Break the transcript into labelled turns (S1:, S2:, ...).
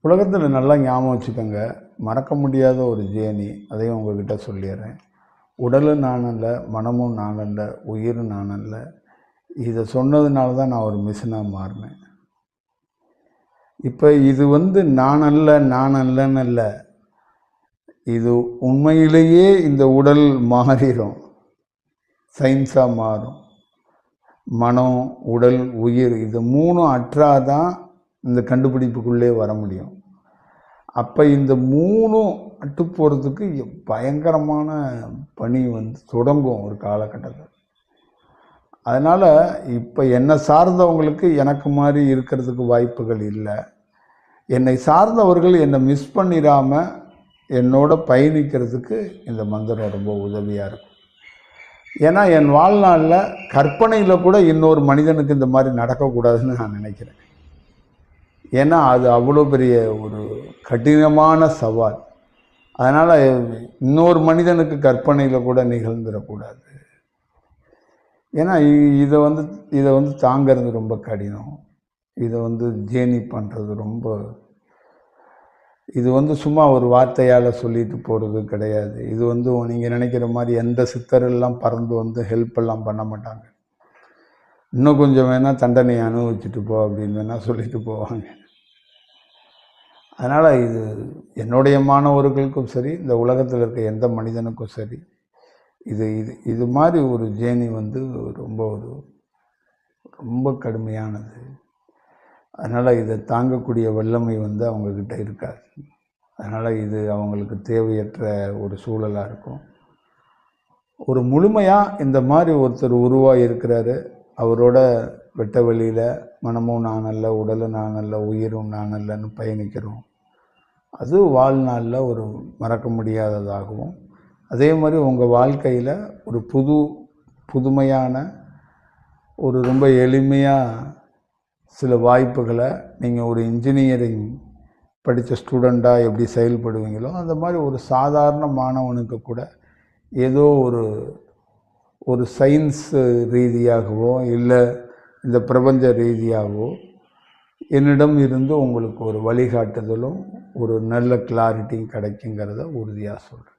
S1: உலகத்தில் நல்லா ஞாபகம் வச்சுக்கோங்க, மறக்க முடியாத ஒரு ஜேர்னி. அதையும் உங்ககிட்ட சொல்லிடுறேன். உடலும் நான் அல்ல, மனமும் நான் அல்ல, உயிரும் நான் அல்ல. இதை சொன்னதுனால தான் நான் ஒரு மிஷினாக மாறினேன். இப்போ இது நான் அல்ல, நான் அல்லன்னு இல்லை. இது உண்மையிலேயே இந்த உடல் மாறிடும், சயின்ஸாக மாறும். மனம், உடல், உயிர் இது மூணும் அற்றாதான் இந்த கண்டுபிடிப்புக்குள்ளே வர முடியும். அப்போ இந்த மூணும் அட்டு போகிறதுக்கு பயங்கரமான பணி தொடங்கும் ஒரு காலகட்டத்தில். அதனால் இப்போ என்னை சார்ந்தவங்களுக்கு எனக்கு மாதிரி இருக்கிறதுக்கு வாய்ப்புகள் இல்லை. என்னை சார்ந்தவர்கள் என்னை மிஸ் பண்ணிடாமல் என்னோட பயணிக்கிறதுக்கு இந்த மந்திரம் ரொம்ப உதவியாக இருக்கும். ஏன்னா என் வாழ்நாளில் கற்பனையில் கூட இன்னொரு மனிதனுக்கு இந்த மாதிரி நடக்கக்கூடாதுன்னு நான் நினைக்கிறேன். ஏன்னா அது அவ்வளோ பெரிய ஒரு கடினமான சவால். அதனால் இன்னொரு மனிதனுக்கு கற்பனையில் கூட நிகழ்ந்துடக்கூடாது. ஏன்னா இதை தாங்கிறது ரொம்ப கடினம். இதை ஜேர்னி பண்ணுறது ரொம்ப, இது சும்மா ஒரு வார்த்தையால் சொல்லிட்டு போகிறது கிடையாது. இது நீங்கள் நினைக்கிற மாதிரி எந்த சித்தரெல்லாம் பறந்து ஹெல்ப் எல்லாம் பண்ண மாட்டாங்க. இன்னும் கொஞ்சம் வேணால் தண்டனை அனுபவிச்சுட்டு போ அப்படின்னு வேணால் சொல்லிட்டு போவாங்க. அதனால் இது என்னுடைய மாணவர்களுக்கும் சரி, இந்த உலகத்தில் இருக்க எந்த மனிதனுக்கும் சரி, இது மாதிரி ஒரு ஜேர்னி ரொம்ப கடுமையானது. அதனால் இதை தாங்கக்கூடிய வல்லமை அவங்கக்கிட்ட இருக்காது. அதனால் இது அவங்களுக்கு தேவையற்ற ஒரு சூழலாக இருக்கும். ஒரு முழுமையாக இந்த மாதிரி ஒருத்தர் உருவாகி இருக்கிறாரு. அவரோட வெட்ட வெளியில் மனமும் நான் அல்ல, உடலும் நான் அல்ல, உயிரும் நான் அல்லன்னு பயணிக்கிறோம். அது வாழ்நாளில் ஒரு மறக்க முடியாததாகவும், அதே மாதிரி உங்கள் வாழ்க்கையில் ஒரு புதுமையான ஒரு ரொம்ப எளிமையாக சில வாய்ப்புகளை நீங்கள் ஒரு இன்ஜினியரிங் படித்த ஸ்டூடெண்ட்டாக எப்படி செயல்படுவீங்களோ அந்த மாதிரி ஒரு சாதாரண மாணவனுக்கு கூட ஏதோ ஒரு சயின்ஸ் ரீதியாகவோ இல்லை இந்த பிரபஞ்ச ரீதியாகவோ என்னிடம் இருந்து உங்களுக்கு ஒரு வழிகாட்டுதலும் ஒரு நல்ல கிளாரிட்டியும் கிடைக்குங்கிறத உறுதியாக சொல்கிறேன்.